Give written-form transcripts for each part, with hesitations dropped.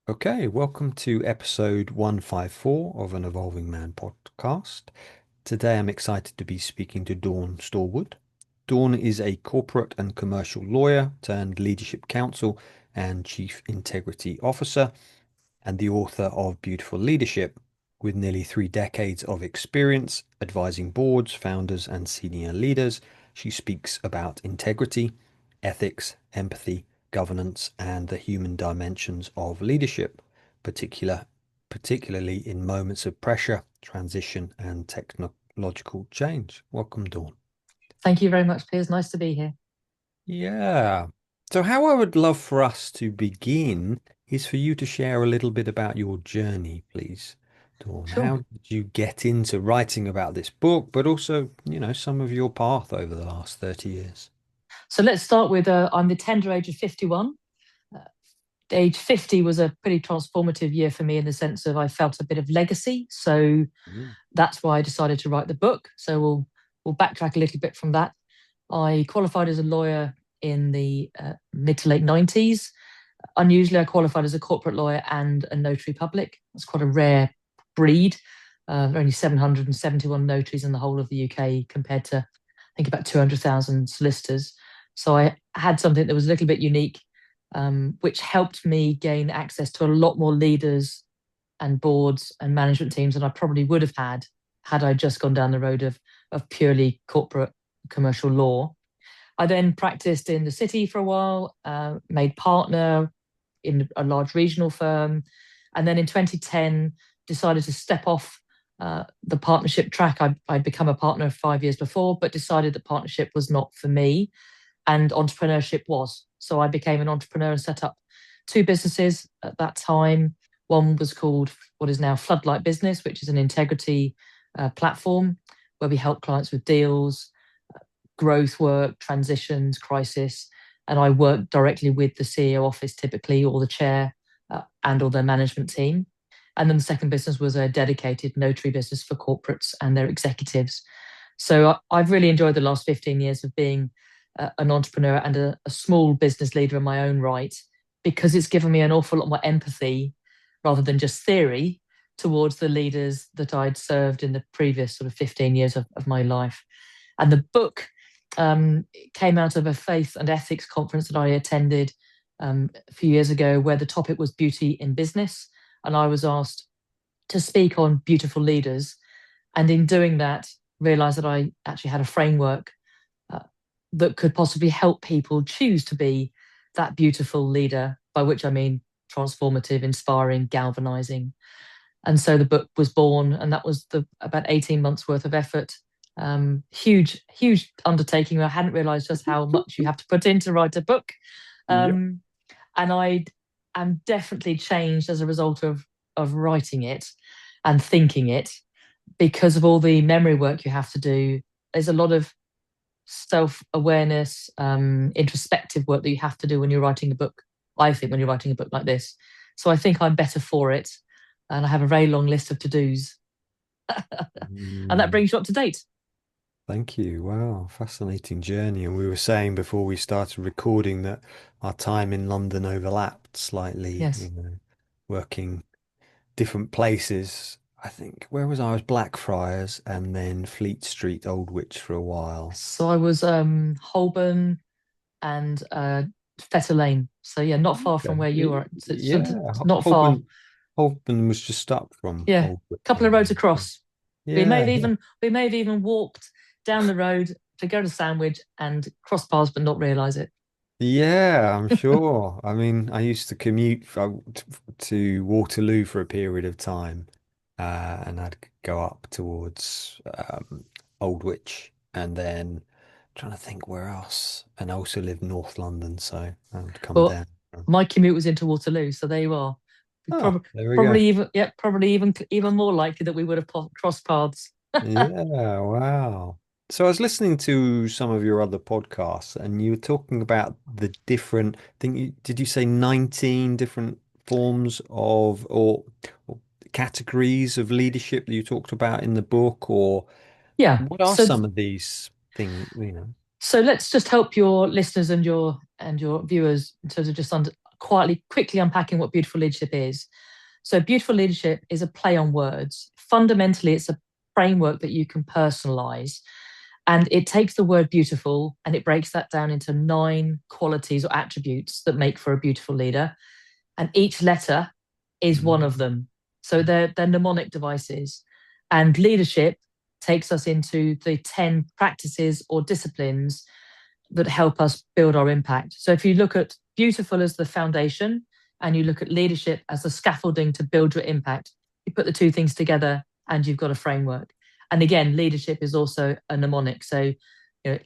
Okay, welcome to episode 154 of an Evolving Man podcast. Today I'm excited to be speaking to Dawn Stalwood. Dawn is a corporate and commercial lawyer turned leadership counsel and chief integrity officer, and the author of Beautiful Leadership, with nearly 3 decades of experience advising boards, founders, and senior leaders. She speaks about integrity, ethics, empathy, governance, and the human dimensions of leadership, particularly in moments of pressure, transition, and technological change. Welcome, Dawn. Thank you very much, Piers. Nice to be here. Yeah. So, how I would love for us to begin is for you to share a little bit about your journey, please, Dawn. Sure. How did you get into writing about this book, but also, some of your path over the last 30 years? So let's start with I'm the tender age of 51. Uh, Age 50 was a pretty transformative year for me in the sense of I felt a bit of legacy. So Mm. that's why I decided to write the book. So we'll backtrack a little bit from that. I qualified as a lawyer in the mid to late 90s. Unusually, I qualified as a corporate lawyer and a notary public. It's quite a rare breed. There are only 771 notaries in the whole of the UK compared to, I think, about 200,000 solicitors. So I had something that was a little bit unique, which helped me gain access to a lot more leaders and boards and management teams than I probably would have had I just gone down the road of purely corporate commercial law. I then practiced in the city for a while, made partner in a large regional firm, and then in 2010 decided to step off the partnership track. I'd become a partner 5 years before, but decided that partnership was not for me and entrepreneurship was. So I became an entrepreneur and set up two businesses at that time. One was called what is now Floodlight Business, which is an integrity platform where we help clients with deals, growth work, transitions, crisis. And I work directly with the CEO office typically, or the chair, and or their management team. And then the second business was a dedicated notary business for corporates and their executives. So I've really enjoyed the last 15 years of being an entrepreneur and a small business leader in my own right, because it's given me an awful lot more empathy rather than just theory towards the leaders that I'd served in the previous sort of 15 years of my life. And the book came out of a faith and ethics conference that I attended a few years ago, where the topic was beauty in business. And I was asked to speak on beautiful leaders. And in doing that, realized that I actually had a framework uh, that could possibly help people choose to be that beautiful leader, by which I mean transformative, inspiring, galvanizing. And so the book was born, and that was about 18 months worth of effort. Huge undertaking. I hadn't realized just how much you have to put in to write a book. Yep. Um, and I am definitely changed as a result of writing it and thinking it, because of all the memory work you have to do. There's a lot of self-awareness, introspective work that you have to do when you're writing a book, I think, when you're writing a book like this. So I think I'm better for it. And I have a very long list of to-dos. And that Mm. brings you up to date. Thank you. Wow, fascinating journey. And we were saying before we started recording that our time in London overlapped slightly, Yes. working different places. I think where was I? I was Blackfriars and then Fleet Street, Oldwich for a while. So I was Holborn and Fetter Lane. So yeah, not far from Okay. where you are. So Yeah, not far. Holborn was just up from Yeah, a Oldwich, I couple of roads think. across. We may have Yeah, yeah. even we may have even walked down the road to go to Sandwich and cross paths, but not realise it. Yeah, I'm sure. I mean, I used to commute to Waterloo for a period of time, and I'd go up towards Oldwich, and then trying to think where else. And I also live North London, so I would come But down. my commute was into Waterloo, so there you are. Oh, there we go. Probably even, yeah, probably even more likely that we would have crossed paths. Yeah, wow. So I was listening to some of your other podcasts, and you were talking about the different, did you say 19 different forms of or categories of leadership that you talked about in the book, or Yeah. what are So some of these things, so let's just help your listeners and your viewers in terms of just quickly unpacking what beautiful leadership is. So, beautiful leadership is a play on words. Fundamentally, it's a framework that you can personalize. And it takes the word beautiful and it breaks that down into 9 qualities or attributes that make for a beautiful leader. And each letter is one of Mm. them. So they're mnemonic devices. And leadership takes us into the 10 practices or disciplines that help us build our impact. So if you look at beautiful as the foundation and you look at leadership as the scaffolding to build your impact, you put the two things together and you've got a framework. And again, leadership is also a mnemonic. So, a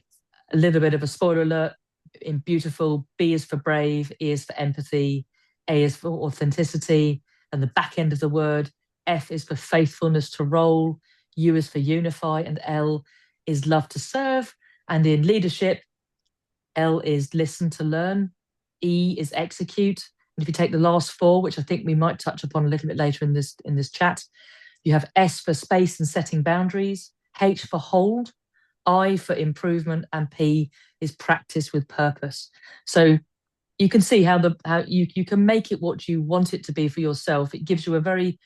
little bit of a spoiler alert in beautiful, B is for brave, E is for empathy, A is for authenticity, and the back end of the word, F is for faithfulness to role, U is for unify, and L is love to serve. And in leadership, L is listen to learn, E is execute. And if you take the last 4, which I think we might touch upon a little bit later in this chat, you have S for space and setting boundaries, H for hold, I for improvement, and P is practice with purpose. So you can see how you can make it what you want it to be for yourself. It gives you a very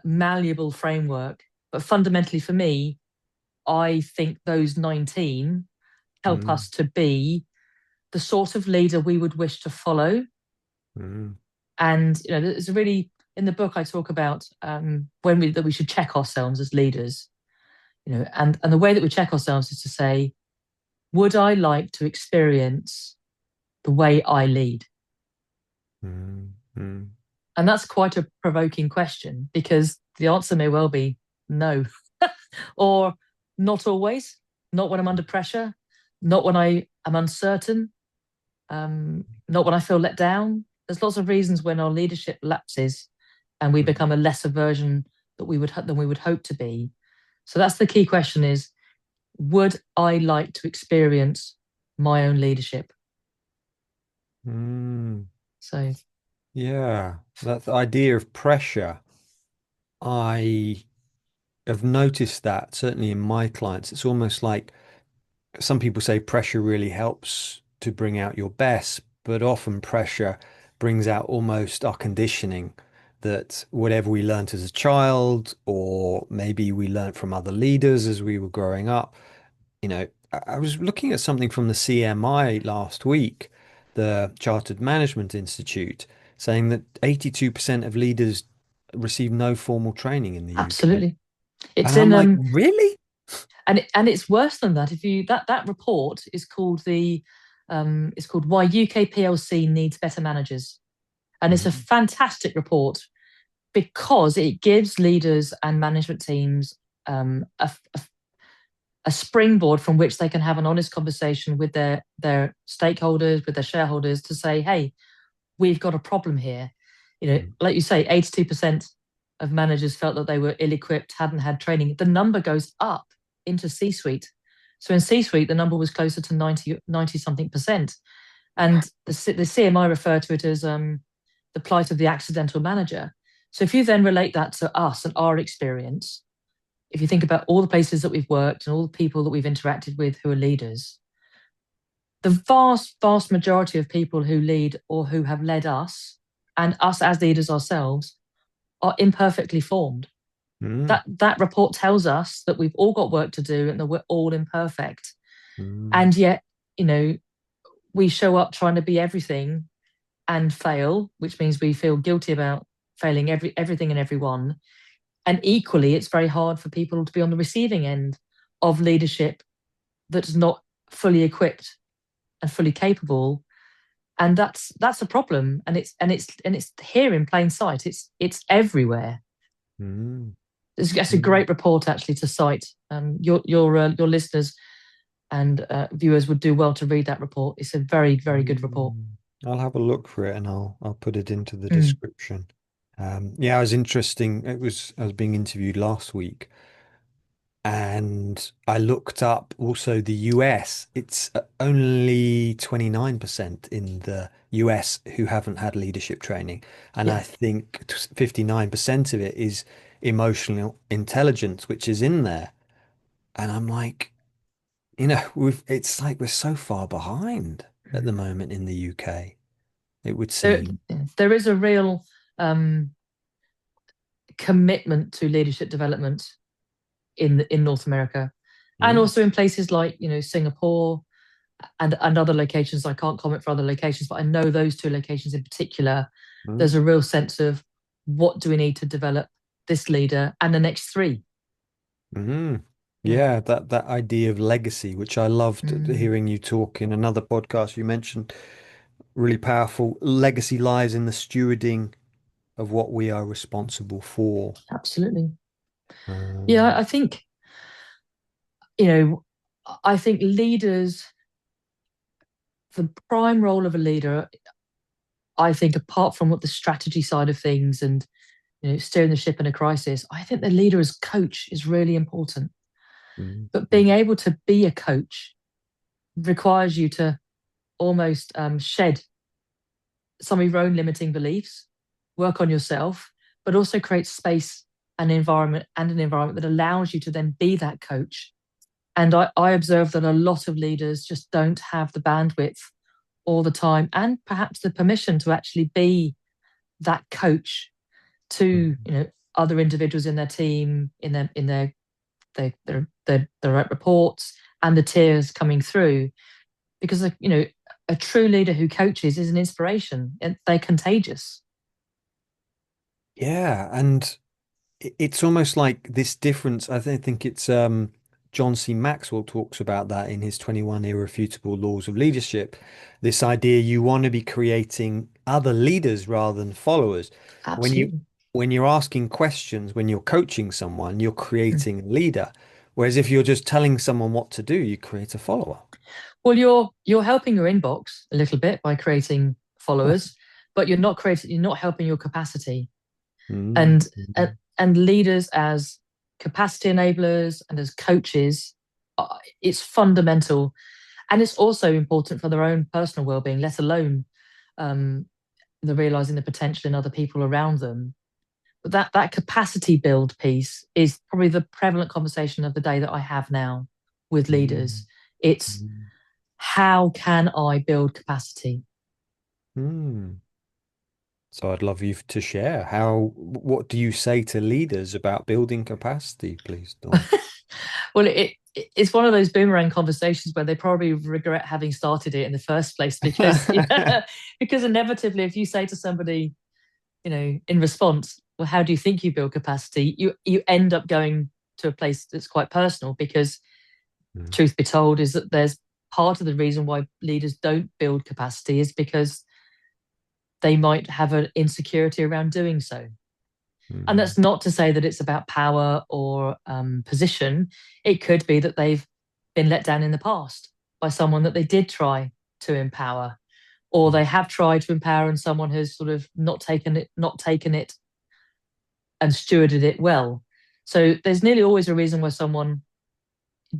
malleable framework. But fundamentally for me, I think those 19 help Mm. us to be the sort of leader we would wish to follow. Mm. And there's a really in the book I talk about that we should check ourselves as leaders. And the way that we check ourselves is to say, would I like to experience the way I lead? Mm. Mm. And that's quite a provoking question because the answer may well be no, or not always, not when I'm under pressure, not when I am uncertain, not when I feel let down. There's lots of reasons when our leadership lapses and we Mm. become a lesser version than we would hope to be. So that's the key question: is would I like to experience my own leadership? Mm. So Yeah, that idea of pressure, I have noticed that certainly in my clients, it's almost like some people say pressure really helps to bring out your best, but often pressure brings out almost our conditioning that whatever we learnt as a child, or maybe we learnt from other leaders as we were growing up. I was looking at something from the CMI last week, the Chartered Management Institute, saying that 82% of leaders receive no formal training in the UK. absolutely, it's And I'm in like, really? and it's worse than that. If you that report is called it's called Why UK PLC Needs Better Managers, and it's a Mm. fantastic report because it gives leaders and management teams a springboard from which they can have an honest conversation with their stakeholders, with their shareholders, to say, hey, we've got a problem here. Mm. Like you say, 82% of managers felt that they were ill-equipped, hadn't had training. The number goes up into C-suite. So in C-suite, the number was closer to 90 something percent. And the CMI refer to it as the plight of the accidental manager. So if you then relate that to us and our experience, if you think about all the places that we've worked and all the people that we've interacted with who are leaders, the vast, vast majority of people who lead or who have led us and us as leaders ourselves are imperfectly formed. Mm. That report tells us that we've all got work to do and that we're all imperfect. Mm. And yet, you know, we show up trying to be everything and fail, which means we feel guilty about failing everything and everyone. And equally, it's very hard for people to be on the receiving end of leadership that's not fully equipped and fully capable. And that's a problem. And it's here in plain sight. It's everywhere. Mm. That's a Mm. great report actually to cite. Your listeners and viewers would do well to read that report. It's a very, very good report. Mm. I'll have a look for it and I'll put it into the Mm, description. Yeah, it was interesting. I was being interviewed last week and I looked up also the US. It's only 29% in the US who haven't had leadership training. And I yeah. think 59% of it is emotional intelligence, which is in there. And I'm like, it's like we're so far behind at the Mm. moment in the UK. it would There, seem. there is a real um, commitment to leadership development in North America, and Mm, also in places like Singapore and other locations. I can't comment for other locations, but I know those two locations in particular. There's mm, a real sense of what do we need to develop this leader and the next three. mm. Yeah. Yeah, that idea of legacy, which I loved Mm, hearing you talk in another podcast you mentioned, really powerful. Legacy lies in the stewarding of what we are responsible for. absolutely. Yeah, Um, I think you know, I think leaders, the prime role of a leader, I think apart from what the strategy side of things and steering the ship in a crisis, I think the leader as coach is really important. mm, But being mm. able to be a coach requires you to almost shed some of your own limiting beliefs, work on yourself, but also create space and an environment that allows you to then be that coach. And I observe that a lot of leaders just don't have the bandwidth all the time and perhaps the permission to actually be that coach to Mm. other individuals in their team, their direct reports and the tiers coming through, because a true leader who coaches is an inspiration and they're contagious. Yeah, and it's almost like this difference. I think it's John C. Maxwell talks about that in his 21 Irrefutable Laws of Leadership. This idea you want to be creating other leaders rather than followers. When you Absolutely. when you're asking questions, when you're coaching someone, you're Mm. creating a leader. Whereas if you're just telling someone what to do, you create a follower. Well, you're helping your inbox a little bit by creating followers, but you're not helping your capacity. Mm, and and, mm, and leaders as capacity enablers and as coaches, it's fundamental, and it's also important for their own personal well-being, let alone um, the realizing the potential in other people around them. But that capacity build piece is probably the prevalent conversation of the day that I have now with mm, leaders. It's mm, how can I build capacity? mm. So I'd love you to share what do you say to leaders about building capacity, please, Dawn? Well, it's one of those boomerang conversations where they probably regret having started it in the first place, because because inevitably, if you say to somebody, in response, well, how do you think you build capacity? You end up going to a place that's quite personal, because Mm, truth be told is that there's part of the reason why leaders don't build capacity is because they might have an insecurity around doing so. And mm, that's not to say that it's about power or position. It could be that they've been let down in the past by someone that they did try to empower, or mm, they have tried to empower and someone has sort of not taken it and stewarded it well. So there's nearly always a reason why someone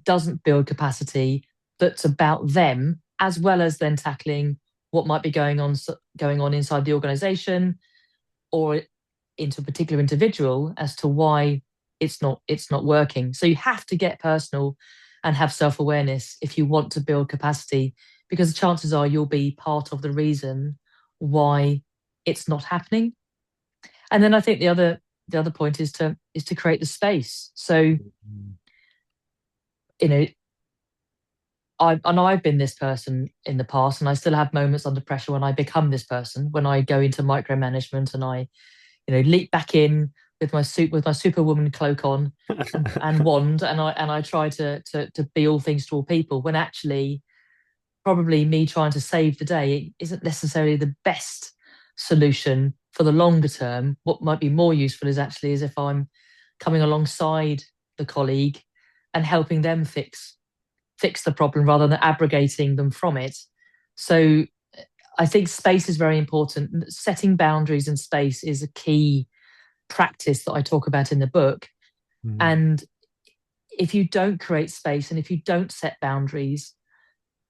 doesn't build capacity that's about them, as well as then tackling what might be going on inside the organization or into a particular individual as to why it's not working. So you have to get personal and have self-awareness if you want to build capacity, because the chances are you'll be part of the reason why it's not happening. And then I think the other point is to create the space. So, mm, you know, I've been this person in the past, and I still have moments under pressure when I become this person, when I go into micromanagement and I leap back in with my superwoman cloak on and wand, and I try to be all things to all people, when actually probably me trying to save the day isn't necessarily the best solution for the longer term. What might be more useful is if I'm coming alongside the colleague and helping them fix the problem rather than abrogating them from it. So I think space is very important. Setting boundaries and space is a key practice that I talk about in the book. mm, And if you don't create space and if you don't set boundaries,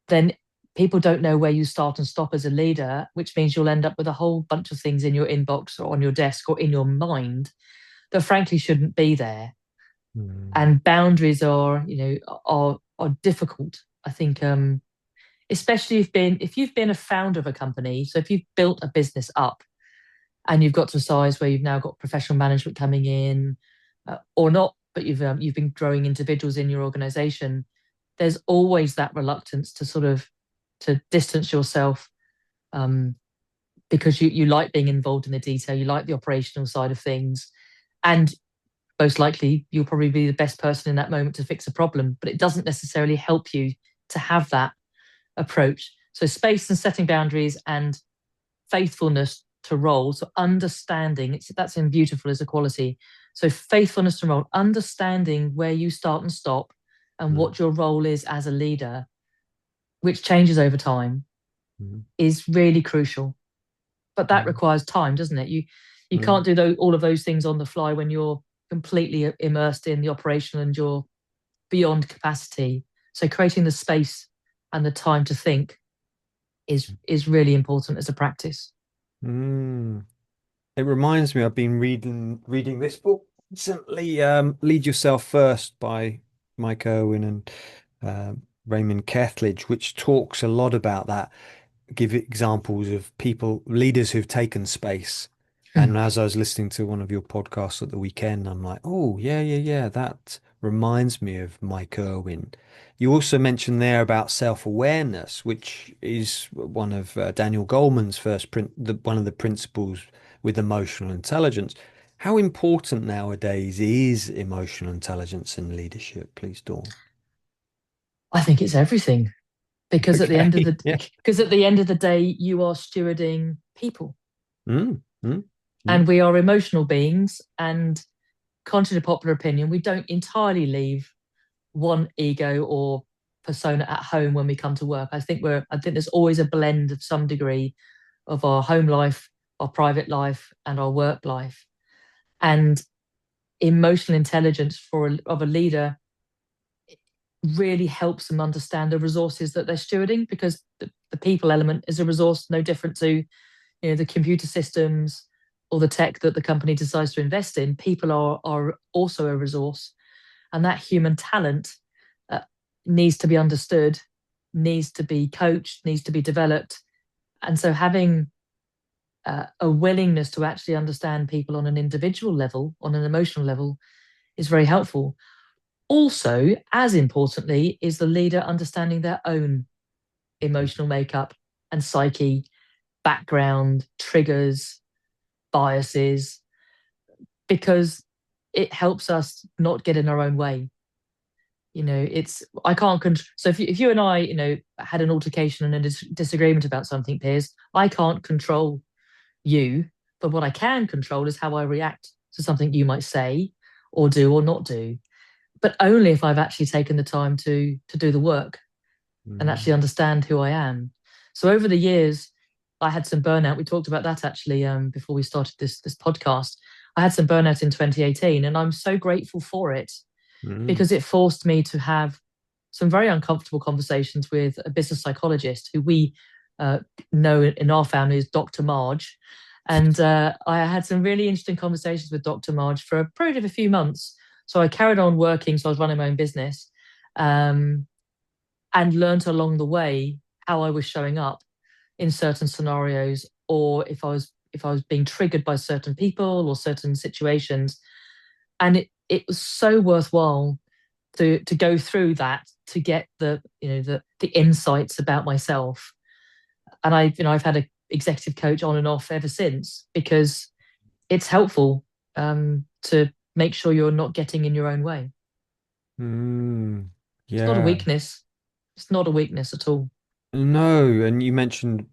then people don't know where you start and stop as a leader, which means you'll end up with a whole bunch of things in your inbox or on your desk or in your mind that frankly shouldn't be there. mm, And boundaries are difficult. I think especially if you've been a founder of a company. So if you've built a business up and you've got to a size where you've now got professional management coming in, or not, but you've been growing individuals in your organization. There's always that reluctance to sort of to distance yourself, um, because you like being involved in the detail, you like the operational side of things, and most likely you'll probably be the best person in that moment to fix a problem. But it doesn't necessarily help you to have that approach. So space and setting boundaries and faithfulness to role. So understanding, that's in beautiful as a quality. So faithfulness to role, understanding where you start and stop and Mm, what your role is as a leader, which changes over time, mm, is really crucial. But that mm, requires time, doesn't it? You mm, can't do all of those things on the fly when you're completely immersed in the operation and you're beyond capacity. So creating the space and the time to think is really important as a practice. mm. It reminds me, I've been reading this book recently, Lead Yourself First by Mike Irwin and Raymond Kethledge, which talks a lot about that, give examples of people, leaders who've taken space. And as I was listening to one of your podcasts at the weekend, I'm like, oh, yeah, yeah, yeah, that reminds me of Mike Irwin. You also mentioned there about self-awareness, which is one of Daniel Goleman's one of the principles with emotional intelligence. How important nowadays is emotional intelligence in leadership, please, Dawn? I think it's everything, because at the end of Okay. the Yeah. because at the end of the day, you are stewarding people, Mm, mm, and mm, we are emotional beings. And contrary to popular opinion, we don't entirely leave one ego or persona at home when we come to work. I think there's always a blend of some degree of our home life, our private life, and our work life. And emotional intelligence of a leader really helps them understand the resources that they're stewarding, because the people element is a resource no different to the computer systems or the tech that the company decides to invest in. People are also a resource, and that human talent uh, needs to be understood, needs to be coached, needs to be developed. And so having a willingness to actually understand people on an individual level, on an emotional level, is very helpful. Also, as importantly, is the leader understanding their own emotional makeup and psyche, background, triggers, biases, because it helps us not get in our own way. It's I can't so if you and I had an altercation and a disagreement about something, Piers, I can't control you, but what I can control is how I react to something you might say or do or not do, but only if I've actually taken the time to do the work and actually mm, understand who I am. So over the years, I had some burnout. We talked about that actually, before we started this podcast. I had some burnout in 2018, and I'm so grateful for it, mm, because it forced me to have some very uncomfortable conversations with a business psychologist who we uh, know in our family as Dr. Marge. And I had some really interesting conversations with Dr. Marge for a period of a few months. So I carried on working. So I was running my own business, um, and learned along the way how I was showing up in certain scenarios, or if I was being triggered by certain people or certain situations. And it was so worthwhile to go through that, to get the insights about myself. And I've had a executive coach on and off ever since, because it's helpful, to make sure you're not getting in your own way. mm. It's not a Yeah. weakness. It's not a weakness at all. No, and you mentioned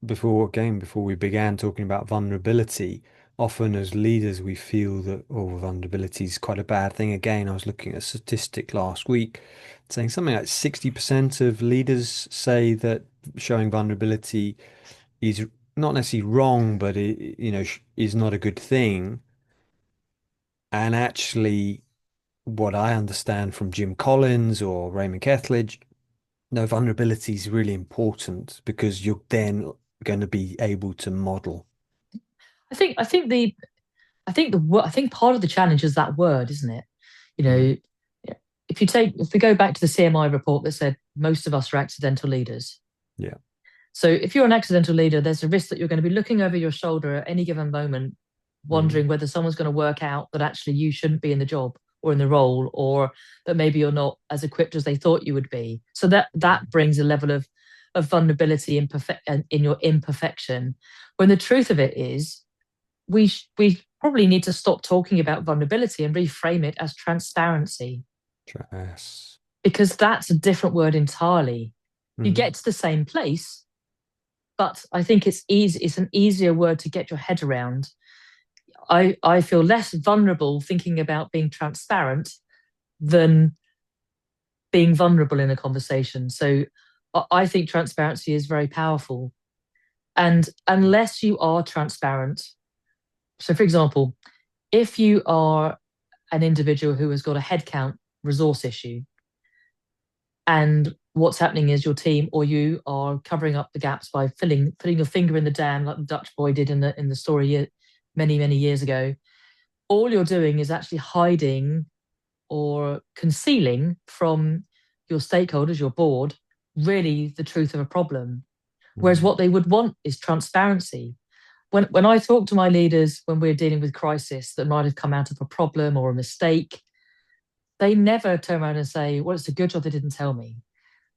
before we began talking about vulnerability, often as leaders we feel that vulnerability is quite a bad thing. Again, I was looking at a statistic last week saying something like 60% of leaders say that showing vulnerability is not necessarily wrong, but is not a good thing. And actually, what I understand from Jim Collins or Raymond Kethledge, no, vulnerability is really important because you're then going to be able to model. I think part of the challenge is that word, isn't it? You Mm, know, if we go back to the CMI report that said most of us are accidental leaders, Yeah. So if you're an accidental leader, there's a risk that you're going to be looking over your shoulder at any given moment, Mm. wondering whether someone's going to work out that actually you shouldn't be in the job or in the role, or that maybe you're not as equipped as they thought you would be. So that brings a level of vulnerability in your imperfection. When the truth of it is, we probably need to stop talking about vulnerability and reframe it as transparency, Yes. because that's a different word entirely. You Mm. get to the same place, but I think it's easy. It's an easier word to get your head around. I feel less vulnerable thinking about being transparent than being vulnerable in a conversation. So I think transparency is very powerful. And unless you are transparent, so for example, if you are an individual who has got a headcount resource issue, and what's happening is your team or you are covering up the gaps by putting your finger in the dam like the Dutch boy did in the story many years ago, all you're doing is actually hiding or concealing from your stakeholders, your board, really the truth of a problem. Whereas Mm. what they would want is transparency. When I talk to my leaders when we're dealing with crisis that might have come out of a problem or a mistake, they never turn around and say, well, it's a good job they didn't tell me.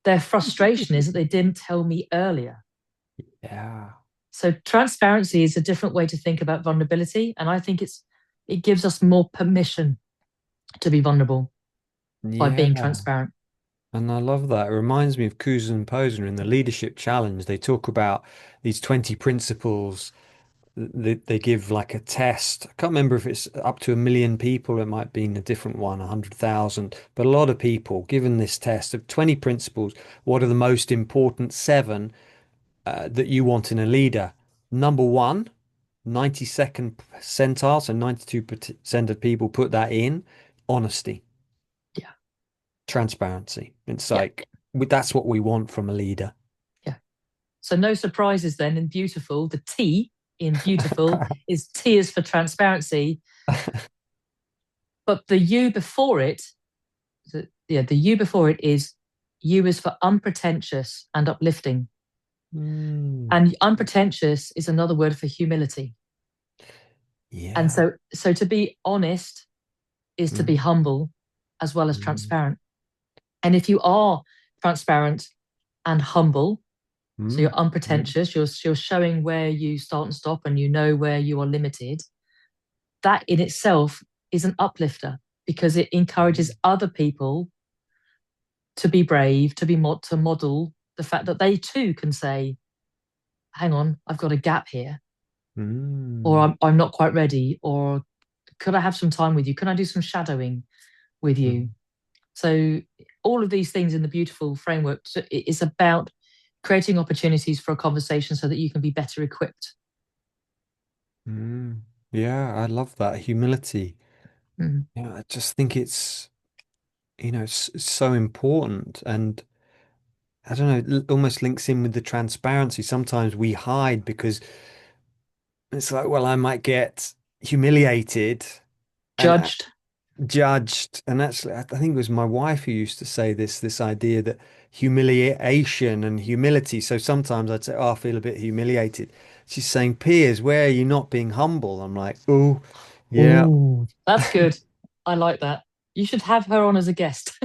Their frustration is that they didn't tell me earlier. Yeah. So transparency is a different way to think about vulnerability. And I think it gives us more permission to be vulnerable by being Yeah. transparent. And I love that. It reminds me of Kuzen and Posner in the Leadership Challenge. They talk about these 20 principles. They give like a test. I can't remember if it's up to 1 million people. It might be in a different one, 100,000. But a lot of people given this test of 20 principles. What are the most important seven that you want in a leader? Number one, 92nd percentile, so 92% of people put that in, honesty, Yeah. transparency. It's Yeah. like that's what we want from a leader. Yeah. So no surprises then in beautiful. The T in beautiful is T is for transparency, but the U before it, the U before it is U is for unpretentious and uplifting. Mm, And unpretentious is another word for humility. And yeah. so to be honest is to be Mm, humble as well as mm, transparent. And if you are transparent and humble, so mm, you're unpretentious, you're showing where you start and stop and you know where you are limited, that in itself is an uplifter because it encourages mm, other people to be brave, to model the fact that they too can say, hang on, I've got a gap here, or mm, I'm not quite ready, or could I have some time with you? Can I do some shadowing with you? mm, So all of these things in the beautiful framework is about creating opportunities for a conversation so that you can be better equipped. mm. Yeah, I love that humility. Mm. Yeah, I just think it's so important. And I don't know, it almost links in with the transparency. Sometimes we hide because it's like, well, I might get humiliated and Judged. judged. And actually, I think it was my wife who used to say this idea that humiliation and humility. So sometimes I'd say, oh, I feel a bit humiliated. She's saying, Piers, where are you not being humble? I'm like, oh, yeah, Oh, that's good. I like that. You should have her on as a guest.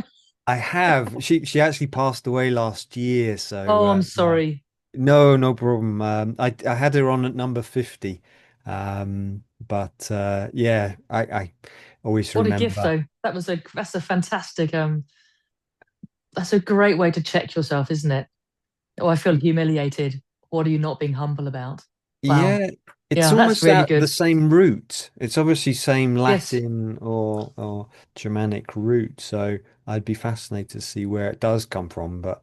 I have. She actually passed away last year. So Oh, I'm yeah. sorry. No problem. I had her on at number 50. But yeah, I always What a gift, remember. though. That's a fantastic that's a great way to check yourself, isn't it? Oh, I feel humiliated. What are you not being humble about? Wow. Yeah, it's Yeah, that's almost really out the good. same root. It's obviously same Yes. Latin or Germanic root. So I'd be fascinated to see where it does come from. But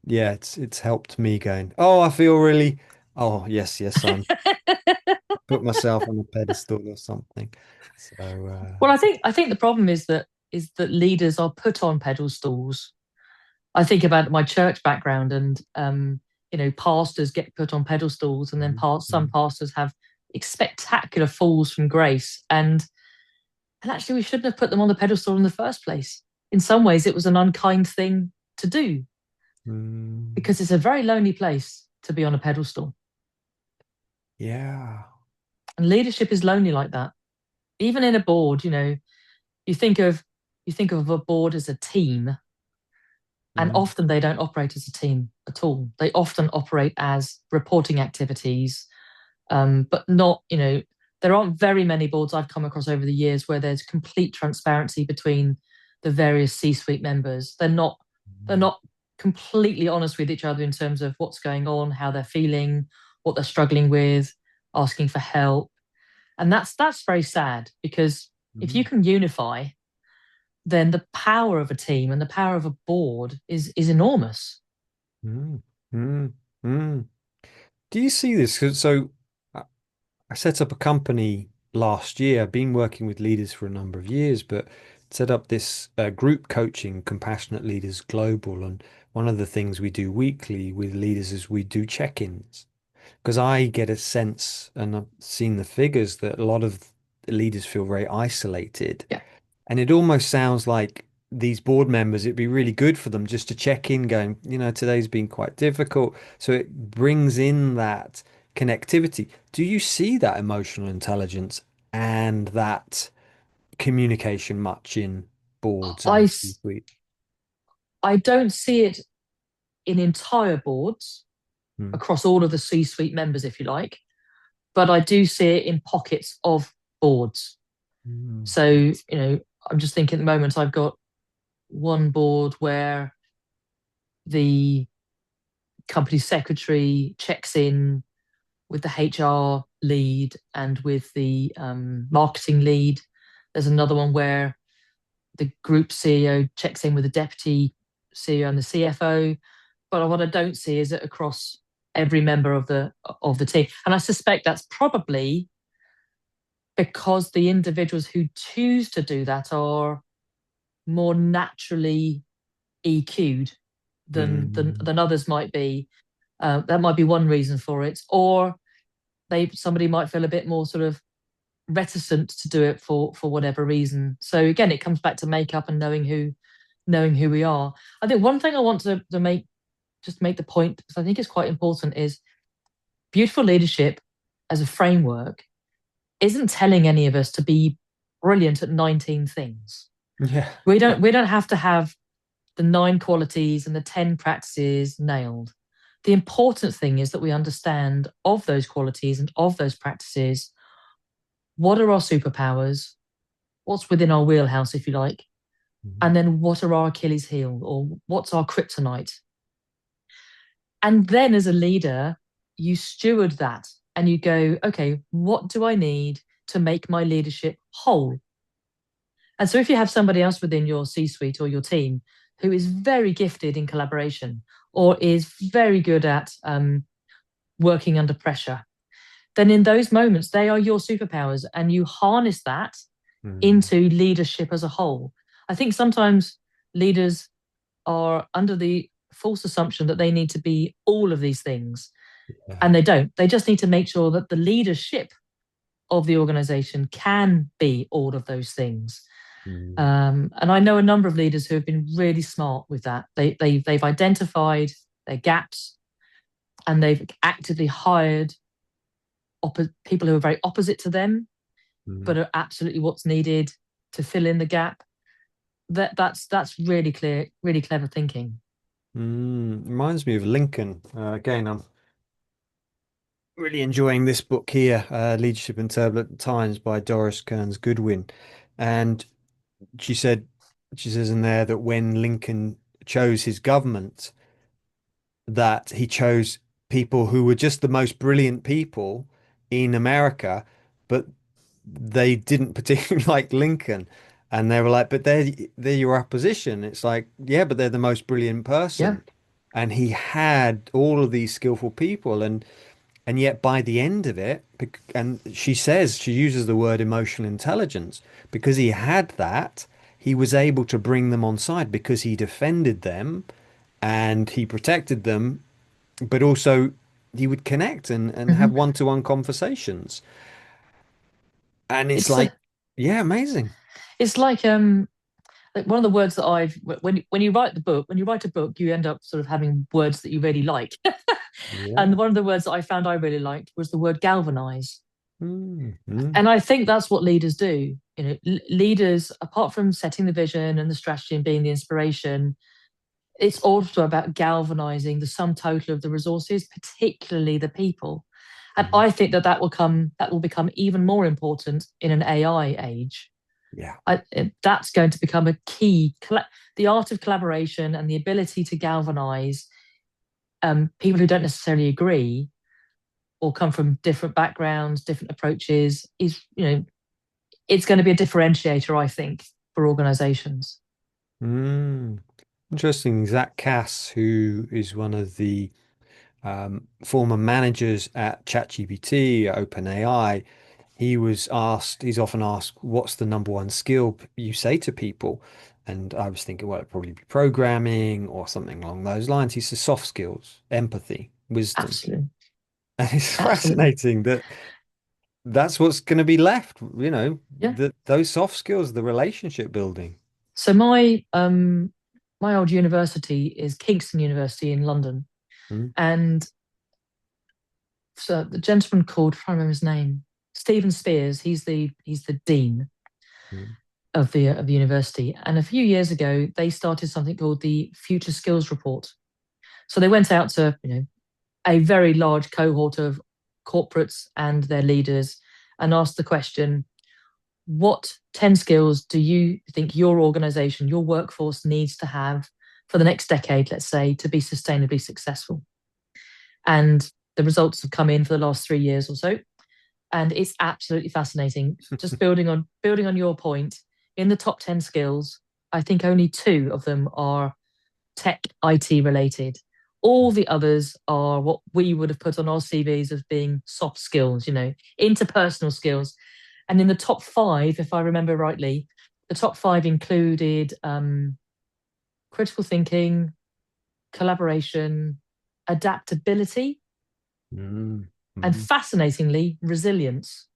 yeah, it's helped me going, oh, I feel really, oh yes, I put myself on a pedestal or something. So Well, I think the problem is that leaders are put on pedestals. I think about my church background, and pastors get put on pedestals, and then mm, some mm, pastors have spectacular falls from grace, and actually we shouldn't have put them on the pedestal in the first place. In some ways, it was an unkind thing to do. Mm, because it's a very lonely place to be on a pedestal. yeah. And leadership is lonely like that. Even in a board, you think of you think of a board as a team, and Mm, often they don't operate as a team at all. They often operate as reporting activities, but not, there aren't very many boards I've come across over the years where there's complete transparency between the various C-suite members. They're not completely honest with each other in terms of what's going on, how they're feeling, what they're struggling with, asking for help. And that's very sad, because if you mm, can unify, then the power of a team and the power of a board is enormous. mm, mm, mm. Do you see this? 'Cause I I set up a company last year. I've been working with leaders for a number of years, but set up this group coaching, Compassionate Leaders Global. And one of the things we do weekly with leaders is we do check-ins. Because I get a sense, and I've seen the figures, that a lot of leaders feel very isolated. Yeah. And it almost sounds like these board members, it'd be really good for them just to check in, going, today's been quite difficult. So it brings in that connectivity. Do you see that emotional intelligence and that communication much in boards I, and s- C-suite? I don't see it in entire boards Mm, across all of the C-suite members, if you like, but I do see it in pockets of boards. mm, So, I'm just thinking at the moment, I've got one board where the company secretary checks in with the HR lead and with the marketing lead. There's another one where the group CEO checks in with the deputy CEO and the CFO. But what I don't see is it across every member of the team. And I suspect that's probably because the individuals who choose to do that are more naturally EQ'd mm, than others might be. That might be one reason for it. Or somebody might feel a bit more sort of reticent to do it for whatever reason. So again, it comes back to makeup and knowing who we are. I think one thing I want to make the point, because I think it's quite important, is beautiful leadership as a framework isn't telling any of us to be brilliant at 19 things. yeah. We don't have to have the 9 qualities and the 10 practices nailed. The important thing is that we understand of those qualities and of those practices, what are our superpowers, what's within our wheelhouse, if you like, Mhm. and then what are our Achilles heel, or what's our kryptonite. And then as a leader, you steward that and you go, okay, what do I need to make my leadership whole? And so if you have somebody else within your C suite or your team who is very gifted in collaboration or is very good at working under pressure, then in those moments, they are your superpowers and you harness that Mm, into leadership as a whole. I think sometimes leaders are under the false assumption that they need to be all of these things, yeah. and they don't. They just need to make sure that the leadership of the organization can be all of those things. Mm, And I know a number of leaders who have been really smart with that. They've identified their gaps and they've actively hired people who are very opposite to them, but mm, are absolutely what's needed to fill in the gap. That's really clear, really clever thinking. Reminds me of Lincoln. Again, I'm really enjoying this book here, Leadership in Turbulent Times by Doris Kearns Goodwin. And she said, she says in there that when Lincoln chose his government, that he chose people who were just the most brilliant people in America, but they didn't particularly like Lincoln. And they were like, but they're your opposition. It's like, yeah, but they're the most brilliant Yeah. person. And he had all of these skillful people, and yet by the end of it, and she says she uses the word emotional intelligence, because he had that, he was able to bring them on side because he defended them and he protected them, but also he would connect and have Mhm. one-to-one conversations. And it's It's like, yeah, amazing. it's like like one of the words that when you write the book, when you write a book, you end up sort of having words that you really like. And Yeah. one of the words that I found I really liked was the word galvanize. Mm, mm, And I think that's what leaders do. Leaders, apart from setting the vision and the strategy and being the inspiration, it's also about galvanizing the sum total of the resources, particularly the people. And mm. I think that will become even more important in an AI age. Yeah. That's going to become a key. The art of collaboration and the ability to galvanize people who don't necessarily agree or come from different backgrounds, different approaches is, it's going to be a differentiator, I think, for organizations. Mm. Interesting. Zach Cass, who is one of the former managers at ChatGPT, at OpenAI, he's often asked, what's the number one skill you say to people? And I was thinking, well, it'd probably be programming or something along those lines. He says soft skills, empathy, wisdom. Absolutely. And it's Absolutely. fascinating that that's what's going to be left, Yeah. those soft skills, the relationship building. So my old university is Kingston University in London. Mm, And so the gentleman called, I can't remember his name, Stephen Spears, he's the dean mm, of the university. And a few years ago, they started something called the Future Skills Report. So they went out to, a very large cohort of corporates and their leaders and asked the question, what 10 skills do you think your organization, your workforce needs to have for the next decade, let's say, to be sustainably successful? And the results have come in for the last 3 years or so. And it's absolutely fascinating. Just building on your point, in the top 10 skills, I think only two of them are tech IT related. All the others are what we would have put on our CVs as being soft skills, interpersonal skills. And in the top five, if I remember rightly, the top five included critical thinking, collaboration, adaptability, mm, and mm, fascinatingly, resilience,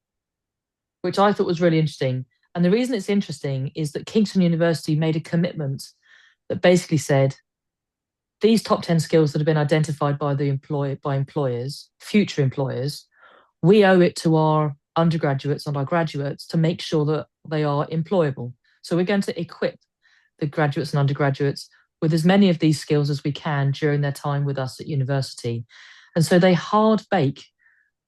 which I thought was really interesting. And the reason it's interesting is that Kingston University made a commitment that basically said these top 10 skills that have been identified by employers, future employers, we owe it to our undergraduates and our graduates to make sure that they are employable. So we're going to equip the graduates and undergraduates with as many of these skills as we can during their time with us at university. And so they hard bake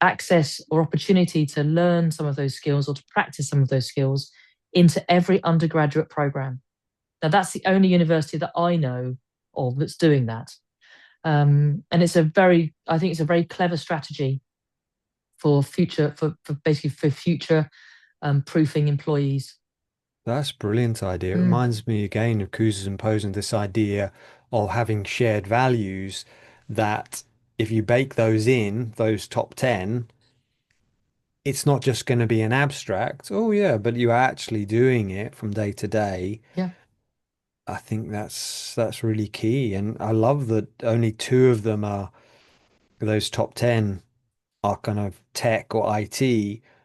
access or opportunity to learn some of those skills or to practice some of those skills into every undergraduate program. Now, that's the only university that I know of that's doing that. And I think it's a very clever strategy for future, for basically for future proofing employees. That's a brilliant idea. It Mm, reminds me again of Cousins and Posing this idea of having shared values that if you bake those in, those top 10, it's not just going to be an abstract. Oh yeah, but you're actually doing it from day to day. yeah. I think that's really key. And I love that only two of them are those top 10 are kind of tech or IT.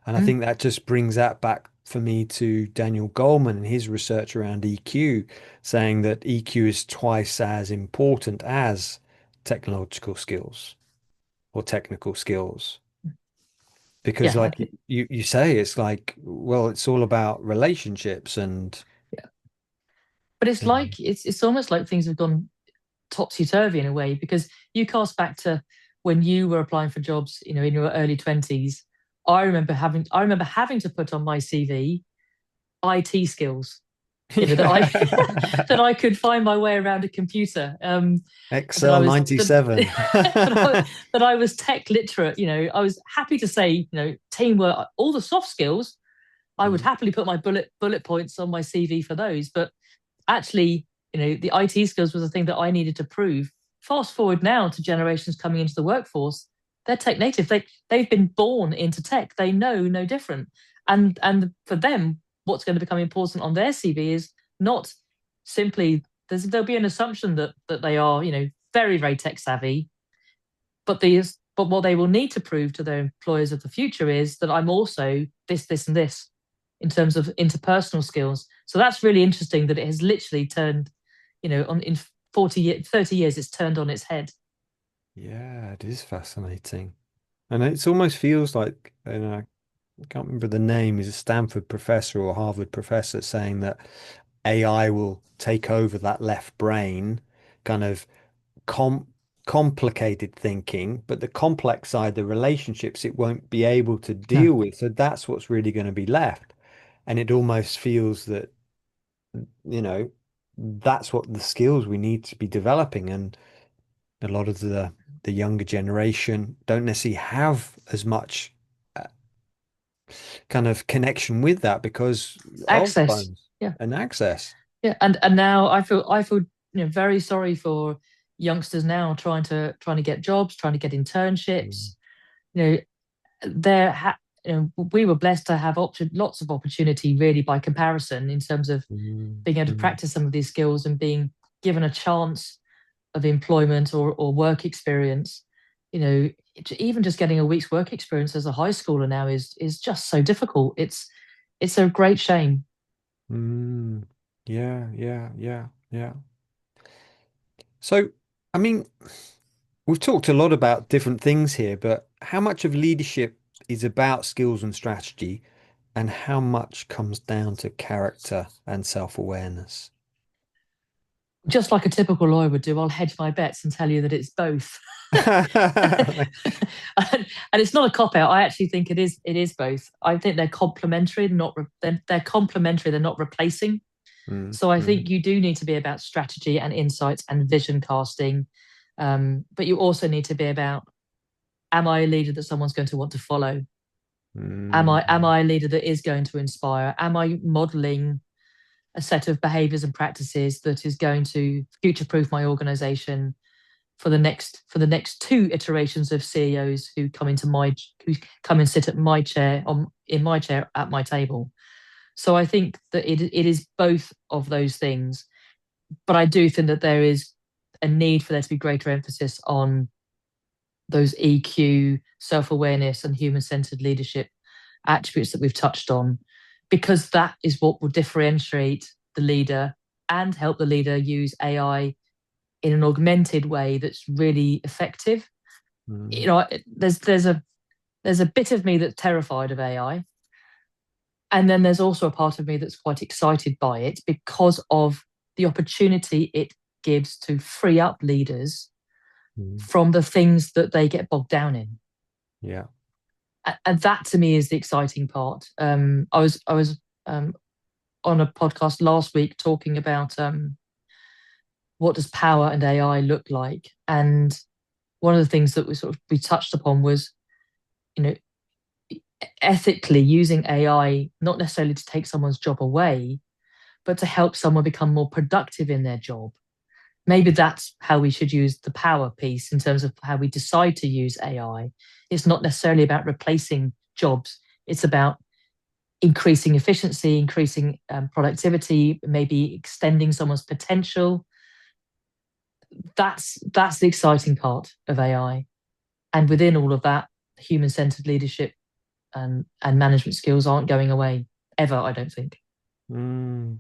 And I Mm, think that just brings that back for me to Daniel Goleman and his research around EQ, saying that EQ is twice as important as technological skills or technical skills. Because yeah. like you say, it's like, well, it's all about relationships and Yeah. But it's you know, like it's almost like things have gone topsy turvy in a way because you cast back to when you were applying for jobs, in your early 20s. I remember having to put on my CV IT skills, that I that I could find my way around a computer. That I Excel was that, 97. that I was tech literate. I was happy to say, teamwork, all the soft skills. I would Mm, happily put my bullet points on my CV for those, but actually, the IT skills was the thing that I needed to prove. Fast forward now to generations coming into the workforce, they're tech native. They've been born into tech. They know no different. And for them, what's going to become important on their CV is not simply there'll be an assumption that they are, very, very tech savvy, but what they will need to prove to their employers of the future is that I'm also this, this, and this. in terms of interpersonal skills. So that's really interesting that it has literally turned, on in 40 years, 30 years, it's turned on its head. Yeah, it is fascinating. And it almost feels like, I can't remember the name, is a Stanford professor or Harvard professor saying that AI will take over that left brain, kind of com complicated thinking, but the complex side, the relationships, it won't be able to No, deal with. So that's what's really going to be left. And it almost feels that, you know, that's what the skills we need to be developing. And a lot of the younger generation don't necessarily have as much kind of connection with that because of access. phones Yeah. and access. Yeah, and now I feel very sorry for youngsters now trying to get jobs, trying to get Mm, internships. You know, there ha we were blessed to have lots of opportunity really by comparison in terms of mm, being able to mm, practice some of these skills and being given a chance of employment or work experience. You know, even just getting a week's work experience as a high schooler now is just so difficult. It's a great shame. mm. Yeah, yeah, yeah, yeah. So, I mean, we've talked a lot about different things here, but how much of leadership is about skills and strategy, and how much comes down to character and self-awareness? Just like a typical lawyer would do, I'll hedge my bets and tell you that it's both. And it's not a cop out. I actually think it is both. I think they're complementary, they're complementary, they're not replacing. Mm, So I mm, think you do need to be about strategy and insights and vision casting. But you also need to be about, am I a leader that someone's going to want to follow? Am mm, I a leader that is going to inspire? Am I modeling a set of behaviors and practices that is going to future proof my organization for the next two iterations of CEOs who come and sit at my chair in my chair at my table. So I think that it is both of those things, but I do think that there is a need for there to be greater emphasis on those EQ, self-awareness, and human-centered leadership attributes that we've touched on, because that is what will differentiate the leader and help the leader use AI in an augmented way that's really effective. mm, You know, there's a bit of me that's terrified of AI, and then there's also a part of me that's quite excited by it because of the opportunity it gives to free up leaders mm. from the things that they get bogged down in. Yeah. And that to me is the exciting part. I was on a podcast last week talking about what does power and AI look like, and one of the things that we touched upon was, you know, ethically using AI not necessarily to take someone's job away, but to help someone become more productive in their job. Maybe that's how we should use the power piece in terms of how we decide to use AI. It's not necessarily about replacing jobs. It's about increasing efficiency, increasing productivity, maybe extending someone's potential. That's the exciting part of AI. And within all of that, human-centered leadership and management skills aren't going away ever, I don't think. Mm,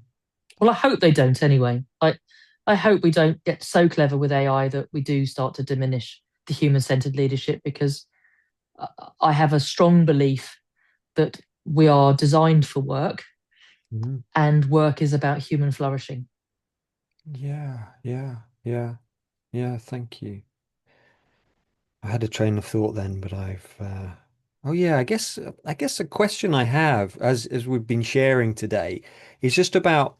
Well, I hope they don't anyway. I hope we don't get so clever with AI that we do start to diminish the human-centered leadership, because I have a strong belief that we are designed for work, mm. and work is about human flourishing. Yeah, yeah, yeah, yeah. Thank you. I had a train of thought then, but oh yeah, I guess a question I have as we've been sharing today is just about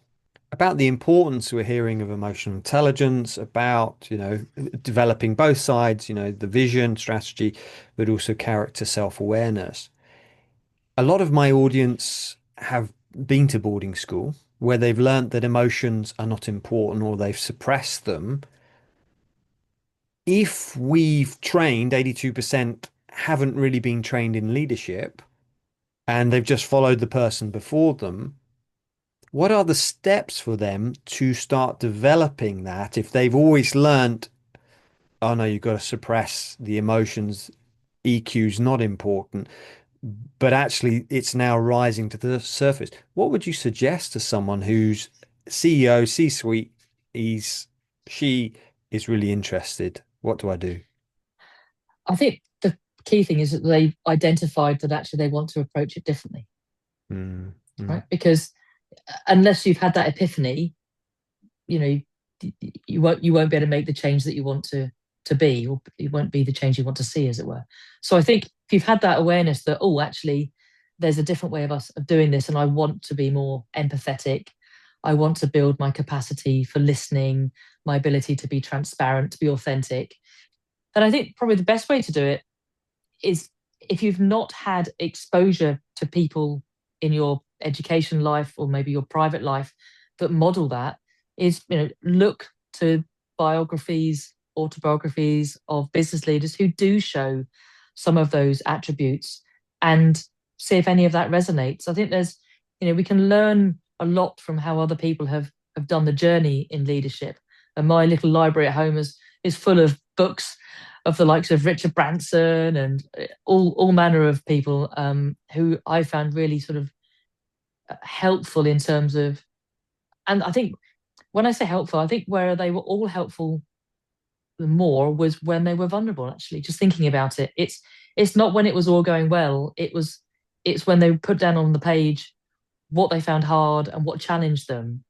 the importance we're hearing of emotional intelligence, about, developing both sides, the vision, strategy, but also character, self-awareness. A lot of my audience have been to boarding school where they've learnt that emotions are not important or they've suppressed them. If we've trained 82% haven't really been trained in leadership and they've just followed the person before them, what are the steps for them to start developing that if they've always learned, oh no, you've got to suppress the emotions, EQ's not important. but actually it's now rising to the surface. What would you suggest to someone who's CEO, C-suite, he's she is really interested? What do I do? I think the key thing is that they identified that actually they want to approach it differently, Mm, mm, right? Because unless you've had that epiphany, you know, you won't be able to make the change that you want to be, or it won't be the change you want to see, as it were. So I think if you've had that awareness that, oh, actually, there's a different way of us of doing this, and I want to be more empathetic. I want to build my capacity for listening, my ability to be transparent, to be authentic. And I think probably the best way to do it is, if you've not had exposure to people in your education life or maybe your private life that model that, is, look to biographies, autobiographies of business leaders who do show some of those attributes, and see if any of that resonates. I think we can learn a lot from how other people have done the journey in leadership. And my little library at home is full of books of the likes of Richard Branson and all manner of people, who I found really sort of helpful in terms of. And I think when I say helpful, I think where they were all helpful more was when they were vulnerable. Actually, just thinking about it, it's not when it was all going well. It's when they put down on the page what they found hard and what challenged them.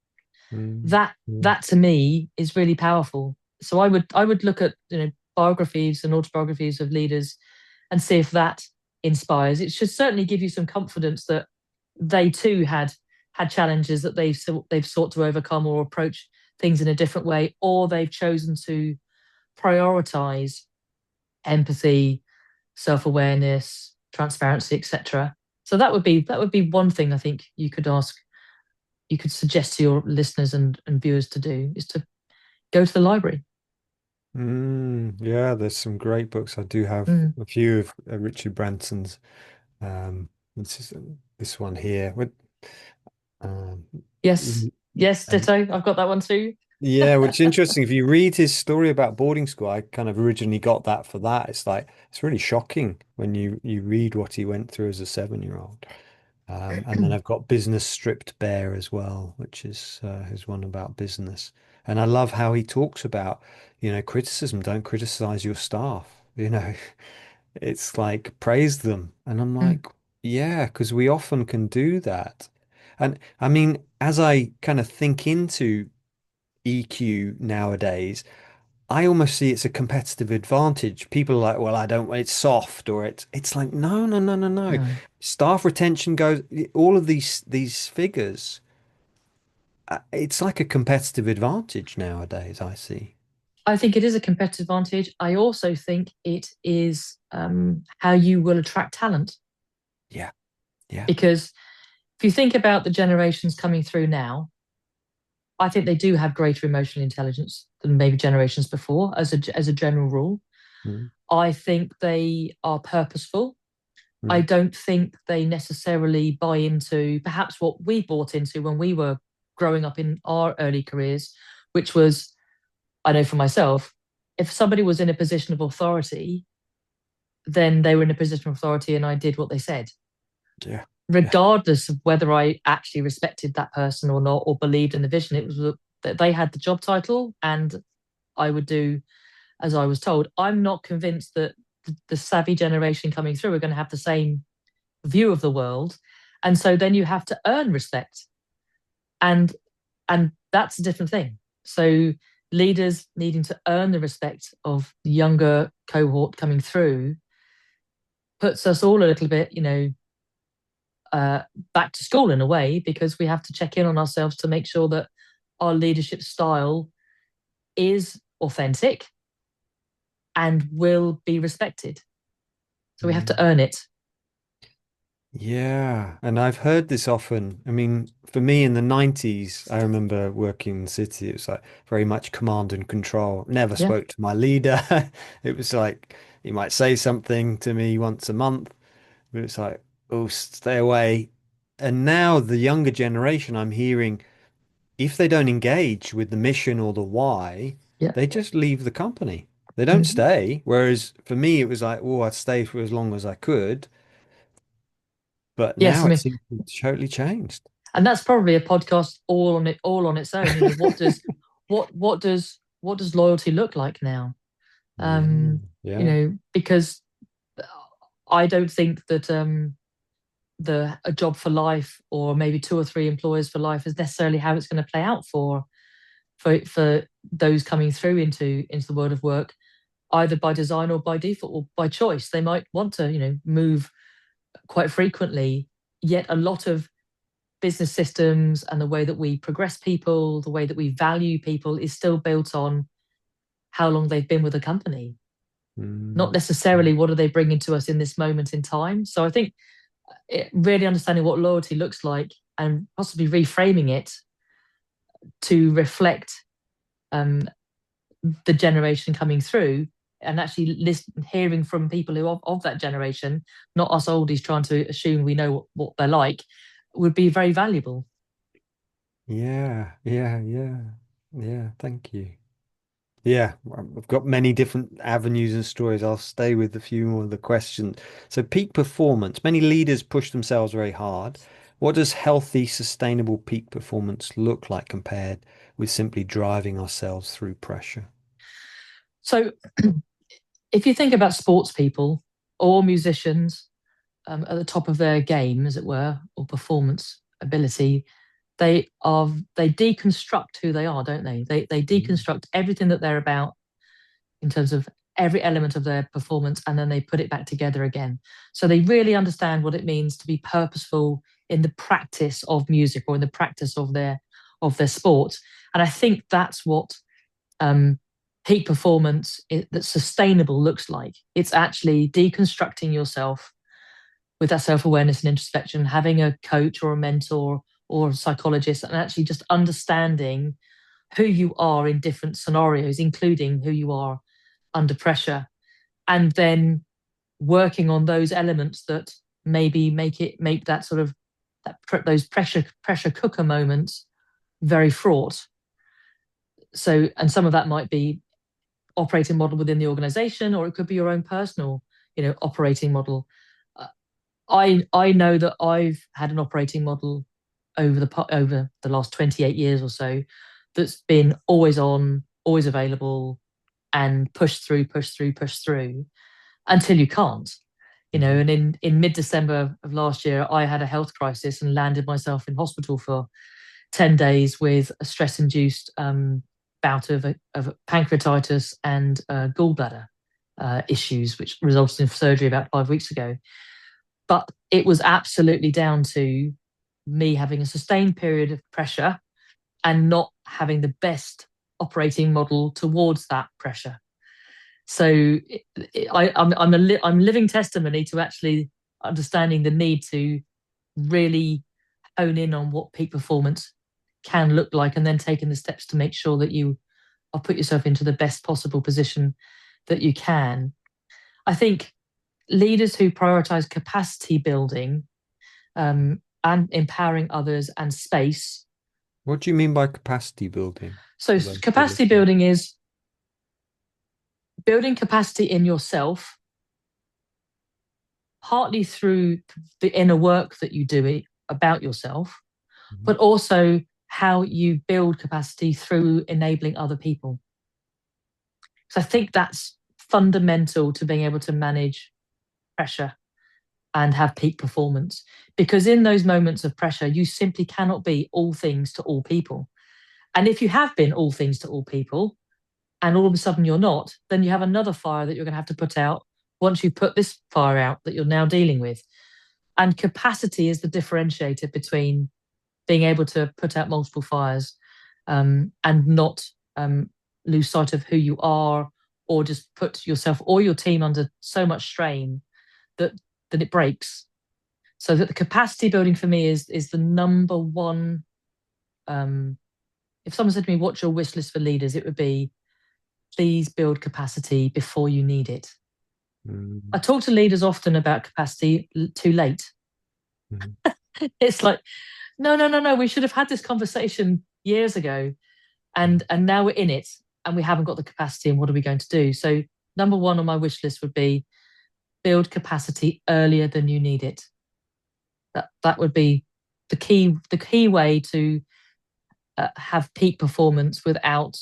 mm, That mm, that to me is really powerful. So I would look at, biographies and autobiographies of leaders and see if that inspires. It should certainly give you some confidence that they too had challenges that they've sought to overcome, or approach things in a different way, or they've chosen to prioritize empathy, self-awareness, transparency, etc. So that would be one thing I think you could suggest to your listeners and viewers to do, is to go to the library. Yeah, there's some great books. I do have Mm. a few of Richard Branson's. Um, this is this one here. Um, Yes, yes, and ditto. I've got that one too. yeah, which is interesting. If you read his story about boarding school, I kind of originally got that for that. It's like it's really shocking when you read what he went through as a 7-year-old. And then I've got Business Stripped Bare as well, which is his one about business. And I love how he talks about, criticism. Don't criticize your staff. It's like praise them. And I'm Mm. like, yeah, because we often can do that. And I mean, as I kind of think into EQ nowadays, I almost see it's a competitive advantage. People are like, well, I don't, it's soft, or it's like, no, no, no, no, no. No, Staff retention goes, all of these figures, it's like a competitive advantage nowadays, I see. I think it is a competitive advantage. I also think it is, how you will attract talent. Yeah, yeah. Because if you think about the generations coming through now, I think they do have greater emotional intelligence than maybe generations before, as a general rule. Mm, I think they are purposeful. I mm, don't think they necessarily buy into perhaps what we bought into when we were growing up in our early careers, which was, I know for myself, if somebody was in a position of authority, then they were in a position of authority and I did what they said, yeah, yeah. regardless of whether I actually respected that person or not, or believed in the vision. It was that they had the job title and I would do as I was told. I'm not convinced that the savvy generation coming through are going to have the same view of the world. And so then you have to earn respect. And and that's a different thing. So leaders needing to earn the respect of the younger cohort coming through puts us all a little bit, uh, back to school in a way, because we have to check in on ourselves to make sure that our leadership style is authentic and will be respected. So we have to Mm. earn it. Yeah, and I've heard this often. I mean, for me in the 90s, I remember working in the city. It was like very much command and control. Never Yeah. spoke to my leader. It was like he might say something to me once a month, but it's like, oh, stay away. And now the younger generation, I'm hearing if they don't engage with the mission or the why, Yeah. they just leave the company. They don't Mhm. stay. Whereas for me, it was like, oh, I'd stay for as long as I could. But Yes, now I it mean, seems to be totally changed. and that's probably a podcast all on its own. What does loyalty look like now? Yeah, Um, yeah. because I don't think that the a job for life or maybe two or three employers for life is necessarily how it's going to play out for those coming through into the world of work, either by design or by default or by choice. They might want to, move quite frequently, yet a lot of business systems and the way that we progress people, the way that we value people is still built on how long they've been with a company, not Mm. necessarily what are they bringing to us in this moment in time. So I think really understanding what loyalty looks like and possibly reframing it to reflect um, the generation coming through and actually hearing from people who of that generation, not us oldies trying to assume we know what they're like, would be very valuable. Yeah, yeah, yeah, yeah. Thank you. Yeah, I've got many different avenues and stories. I'll stay with a few more of the questions. So, peak performance. Many leaders push themselves very hard. What does healthy, sustainable peak performance look like compared with simply driving ourselves through pressure? So if you think about sports people or musicians at the top of their game, as it were, or performance ability, they deconstruct who they are, don't they? They Mm. deconstruct everything that they're about in terms of every element of their performance, and then they put it back together again. So they really understand what it means to be purposeful in the practice of music or in the practice of their sport. And I think that's what um, peak performance that's sustainable looks like. It's actually deconstructing yourself with that self awareness and introspection, having a coach or a mentor or a psychologist, and actually just understanding who you are in different scenarios, including who you are under pressure, and then working on those elements that maybe make that sort of those pressure cooker moments very fraught. So, and some of that might be operating model within the organization, or it could be your own personal, operating model. Uh, I know that I've had an operating model over the last 28 years or so that's been always on, always available, and push through, push through, push through until you can't. Mhm. And in mid-December of last year, I had a health crisis and landed myself in hospital for 10 days with a stress-induced bout of pancreatitis and gallbladder issues, which resulted in surgery about 5 weeks ago. But it was absolutely down to me having a sustained period of pressure and not having the best operating model towards that pressure. So I'm living testimony to actually understanding the need to really hone in on what peak performance can look like, and then taking the steps to make sure that you are put yourself into the best possible position that you can. I think leaders who prioritize capacity building and empowering others and space. What do you mean by capacity building So for those who are capacity listening? building is building capacity in yourself, partly through the inner work that you do about yourself, Mhm. but also how you build capacity through enabling other people. So I think that's fundamental to being able to manage pressure and have peak performance. Because in those moments of pressure, you simply cannot be all things to all people. And if you have been all things to all people, and all of a sudden you're not, then you have another fire that you're going to have to put out once you put this fire out that you're now dealing with. And capacity is the differentiator between being able to put out multiple fires and not lose sight of who you are, or just put yourself or your team under so much strain that it breaks. So that the capacity building for me is the number one. If someone said to me, "What's your wish list for leaders?" it would be, "Please build capacity before you need it." I Mm. talk to leaders often about capacity too late. Mhm. It's like, no, no, no, no. We should have had this conversation years ago, Mhm. and now we're in it, and we haven't got the capacity. And what are we going to do? So, number one on my wish list would be build capacity earlier than you need it. That would be the key way to have peak performance without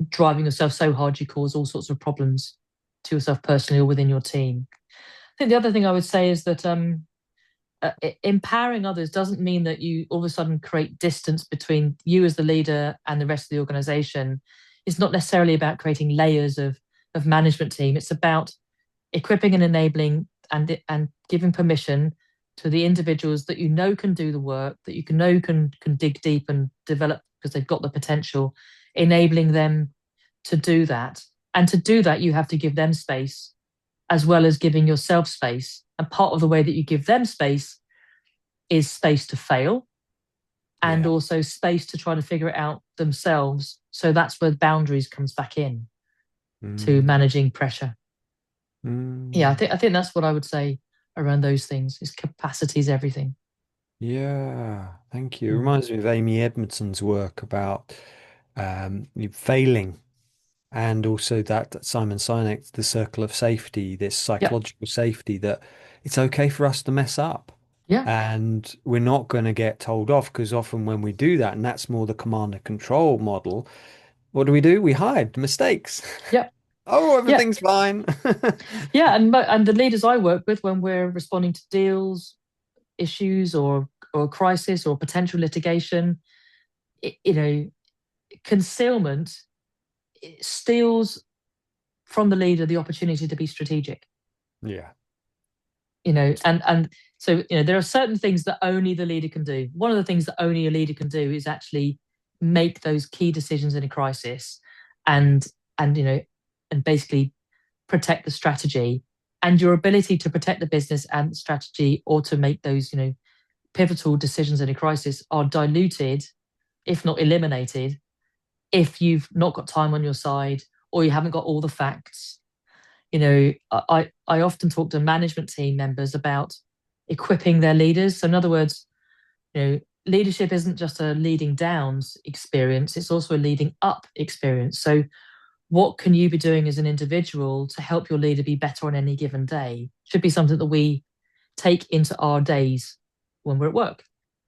driving yourself so hard you cause all sorts of problems to yourself personally or within your team. I think the other thing I would say is that empowering others doesn't mean that you all of a sudden create distance between you as the leader and the rest of the organization. It's not necessarily about creating layers of management team. It's about equipping and enabling and giving permission to the individuals that you know can do the work, that you can dig deep and develop because they've got the potential, enabling them to do that. And to do that, you have to give them space as well as giving yourself space. And part of the way that you give them space is space to fail and Yeah. also space to try to figure it out themselves. So that's where boundaries comes back in to Mm. managing pressure. Yeah, I Mm. think that's what I would say around those things. Is capacity is everything. Yeah, thank you. It Mm. reminds me of Amy Edmondson's work about failing, and also that Simon Sinek's The Circle of Safety, this Yeah, psychological safety that it's okay for us to mess up. yeah, And we're not going to get told off because often when we do that, and that's more the command and control model, what do? We hide the mistakes. yeah, Oh, yeah, everything's fine. yeah. And the leaders I work with when we're responding to deals, issues, or crisis or potential litigation, you know, concealment steals from the leader the opportunity to be strategic. Yeah. And so there are certain things that only the leader can do. One of the things that only a leader can do is actually make those key decisions in a crisis, and and basically protect the strategy. And your ability to protect the business and the strategy, or to make those pivotal decisions in a crisis, are diluted, if not eliminated, if you've not got time on your side or you haven't got all the facts. I often talk to management team members about equipping their leaders. So in other words, leadership isn't just a leading downs experience, it's also a leading up experience. So what can you be doing as an individual to help your leader be better on any given day should be something that we take into our days when we're at work.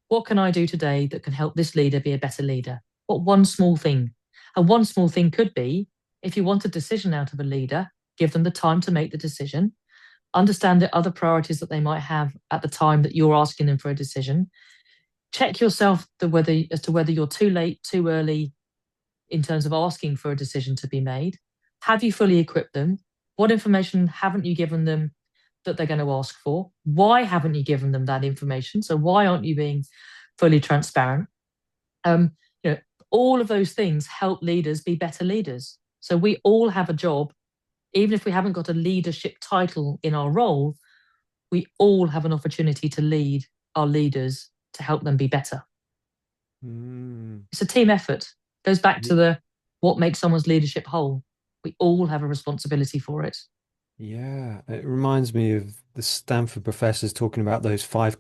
What can I do today that can help this leader be a better leader? What one small thing? And one small thing could be, if you want a decision out of a leader, give them the time to make the decision, understand the other priorities that they might have at the time that you're asking them for a decision. Check yourself as to whether you're too late, too early in terms of asking for a decision to be made. Have you fully equipped them? What information haven't you given them that they're going to ask for? Why haven't you given them that information? So why aren't you being fully transparent? Um, you know, all of those things help leaders be better leaders. So we all have a job, even if we haven't got a leadership title in our role. We all have an opportunity to lead our leaders to help them be better. Mm. It's a team effort. It goes back to Ye- the what makes someone's leadership whole. We all have a responsibility for it. Yeah, it reminds me of the Stanford professors talking about those five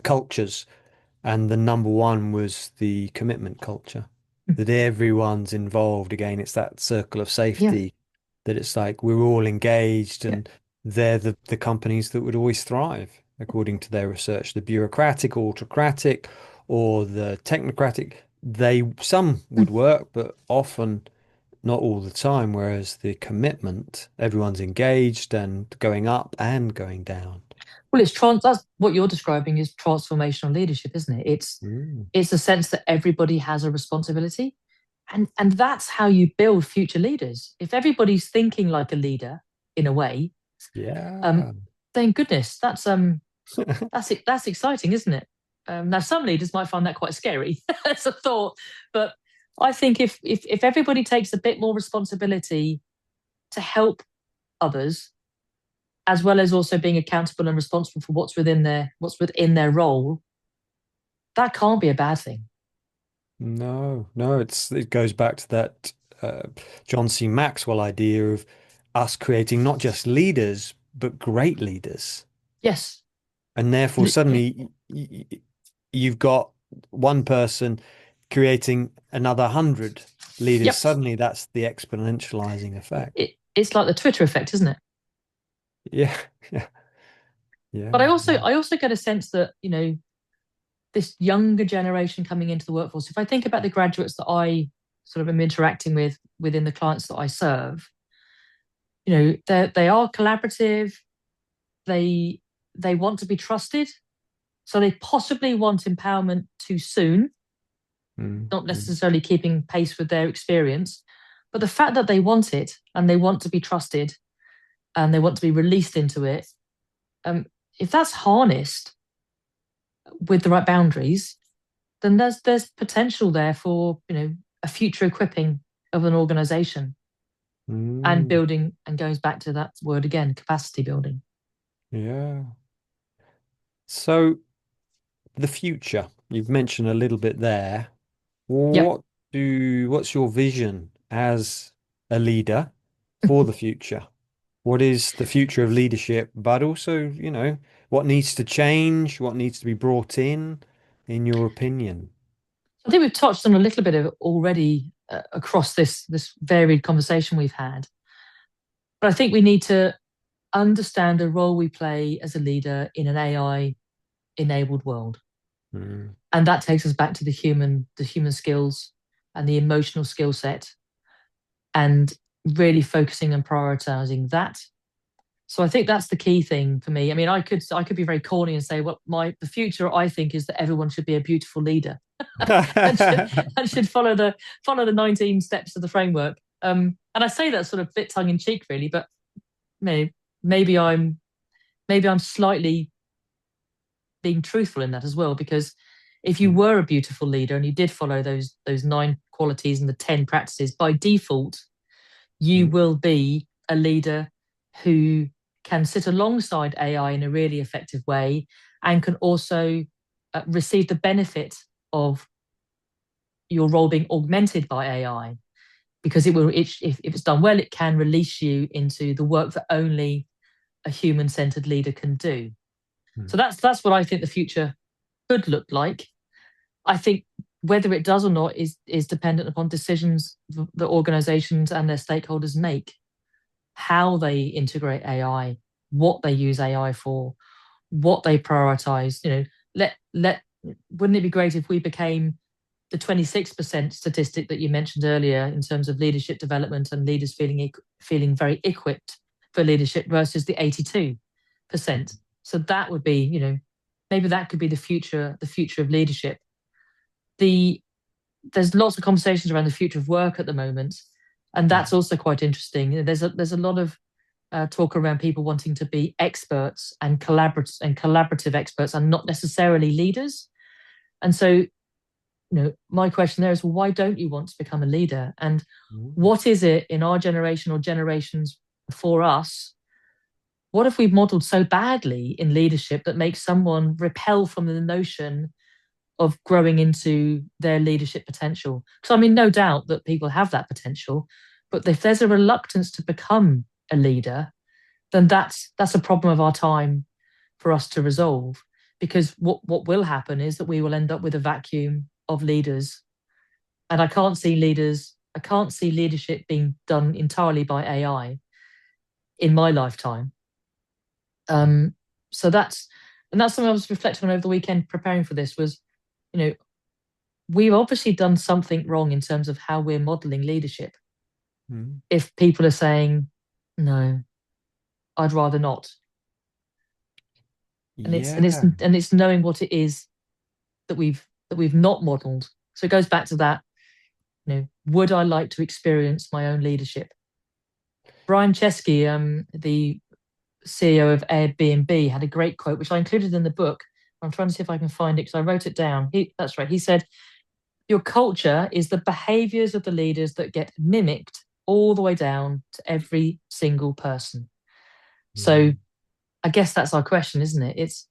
cultures. And the number one was the commitment culture, that everyone's involved. Again, it's that circle of Yeah, safety, that it's like we're all engaged, yeah. and they're the companies that would always thrive, according to their research. The bureaucratic, autocratic, or the technocratic, some would work, but often not all the time. Whereas the commitment, everyone's engaged and going up and going down. Well, that's what you're describing is transformational leadership, isn't it? It's Mm. it's a sense that everybody has a responsibility. And that's how you build future leaders. If everybody's thinking like a leader in a way, um, Yeah. then goodness, that's exciting, isn't it? Now, some leaders might find that quite scary as a thought, but I think if everybody takes a bit more responsibility to help others, as well as also being accountable and responsible for what's within their role, that can't be a bad thing. No, no, it goes back to that John C. Maxwell idea of us creating not just leaders, but great leaders. Yes. And therefore, Yeah. suddenly you've got one person creating another 100 leaders. Yep. Suddenly, that's the exponentializing effect. It's like the Twitter effect, isn't it? Yeah, yeah, But Yeah. Yeah. I also get a sense that, this younger generation coming into the workforce, if I think about the graduates that I sort of am interacting with within the clients that I serve, they are collaborative. They they want to be trusted, so they possibly want empowerment too soon, Mm, not mm, necessarily keeping pace with their experience. But the fact that they want it and they want to be trusted and they want to be released into it, um, if that's harnessed with the right boundaries, then there's potential there for a future equipping of an organization and mm, building, and goes back to that word again, capacity building. yeah. So the future, you've mentioned a little bit there. Yep. What's your vision as a leader for the future? What is the future of leadership, but also, what needs to change, what needs to be brought in your opinion? I think we've touched on a little bit of it already across this varied conversation we've had. But I think we need to understand the role we play as a leader in an AI enabled world. Mm, And that takes us back to the human skills and the emotional skill set, and really focusing and prioritizing that. So I think that's the key thing for me. I mean, I could be very corny and say, well, the future I think is that everyone should be a beautiful leader and should follow the 19 steps of the framework. And I say that sort of bit tongue in cheek, really, but maybe maybe I'm maybe I'm slightly being truthful in that as well, because if you Mm, were a beautiful leader and you did follow those 9 qualities and the 10 practices, by default, you mm, will be a leader who can sit alongside AI in a really effective way and can also receive the benefit of your role being augmented by AI, because if it's done well, it can release you into the work that only a human-centered leader can do. mm, So that's what I think the future could look like. I think whether it does or not is dependent upon decisions that organizations and their stakeholders make, how they integrate AI, what they use AI for, what they prioritize. Let wouldn't it be great if we became the 26% statistic that you mentioned earlier in terms of leadership development and leaders feeling very equipped for leadership versus the 82%. So that would be, maybe that could be the future of leadership. The There's lots of conversations around the future of work at the moment, and mm, that's also quite interesting. There's a lot of talk around people wanting to be experts and collaborative experts, and not necessarily leaders. And so, my question there is, well, why don't you want to become a leader? And mm, what is it in our generation or generations before us? What have we modeled so badly in leadership that makes someone repel from the notion of growing into their leadership potential? Because I mean, no doubt that people have that potential, but if there's a reluctance to become a leader, then that's a problem of our time for us to resolve. Because what will happen is that we will end up with a vacuum of leaders, and I can't see leadership being done entirely by AI in my lifetime. Um, so that's something I was reflecting on over the weekend preparing for this. Was, you know we've obviously done something wrong in terms of how we're modeling leadership. mm. If people are saying, no, I'd rather not. Yeah. And it's knowing what it is that we've not modeled. So it goes back to that, would I like to experience my own leadership? Brian Chesky, the CEO of Airbnb, had a great quote, which I included in the book. I'm trying to see if I can find it because I wrote it down. That's right. He said, your culture is the behaviors of the leaders that get mimicked all the way down to every single person. So Mm, I guess that's our question, isn't it? It's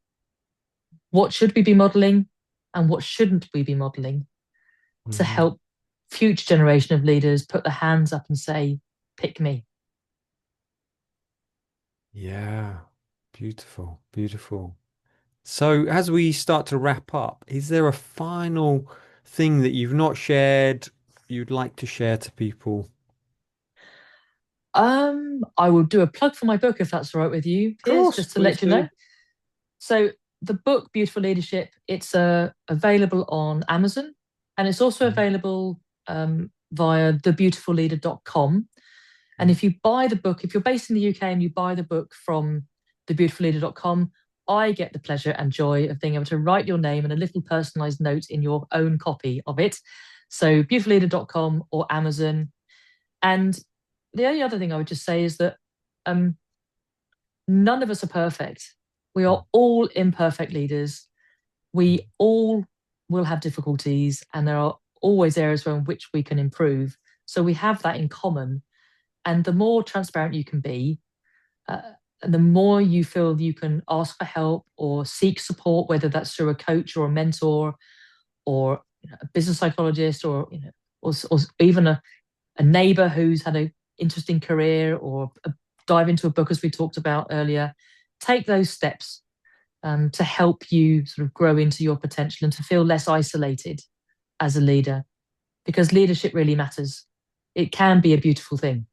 what should we be modeling and what shouldn't we be modeling to mhm. help future generation of leaders put their hands up and say, pick me. Yeah. Beautiful. Beautiful. So, as we start to wrap up, is there a final thing that you've not shared you'd like to share to people? I will do a plug for my book if that's all right with you, Of Piers, course, just to please let you know. do. So the book Beautiful Leadership, it's available on Amazon, and it's also Mm. available via thebeautifulleader.com. And if you buy the book, if you're based in the UK and you buy the book from thebeautifulleader.com, I get the pleasure and joy of being able to write your name and a little personalized note in your own copy of it. So beautifulleader.com or Amazon. And the only other thing I would just say is that um, none of us are perfect. We Mm. are all imperfect leaders. We all will have difficulties, and there are always areas in which we can improve. So we have that in common. And the more transparent you can be, uh, and the more you feel you can ask for help or seek support, whether that's through a coach or a mentor or a business psychologist or even a neighbor who's had an interesting career or dive into a book as we talked about earlier, take those steps to help you sort of grow into your potential and to feel less isolated as a leader, because leadership really matters. It can be a beautiful thing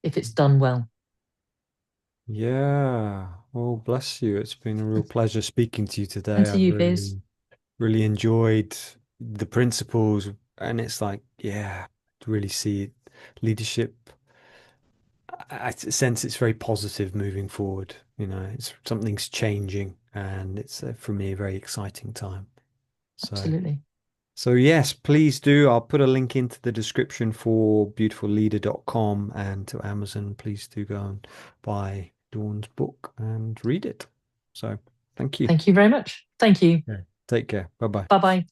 if it's done well. Yeah. Well, bless you. It's been a real pleasure speaking to you And today. to I've you, Piers. really enjoyed the principles, and it's like, yeah, to really see leadership. I sense it's very positive moving forward. It's something's changing, and it's for me a very exciting time. So, Absolutely. so yes, please do. I'll put a link into the description for beautifulleader.com and to Amazon. Please do go and buy Dawn's book and read it. So, thank you. Thank you very much. Thank you. Yeah. Take care. Bye bye. Bye bye.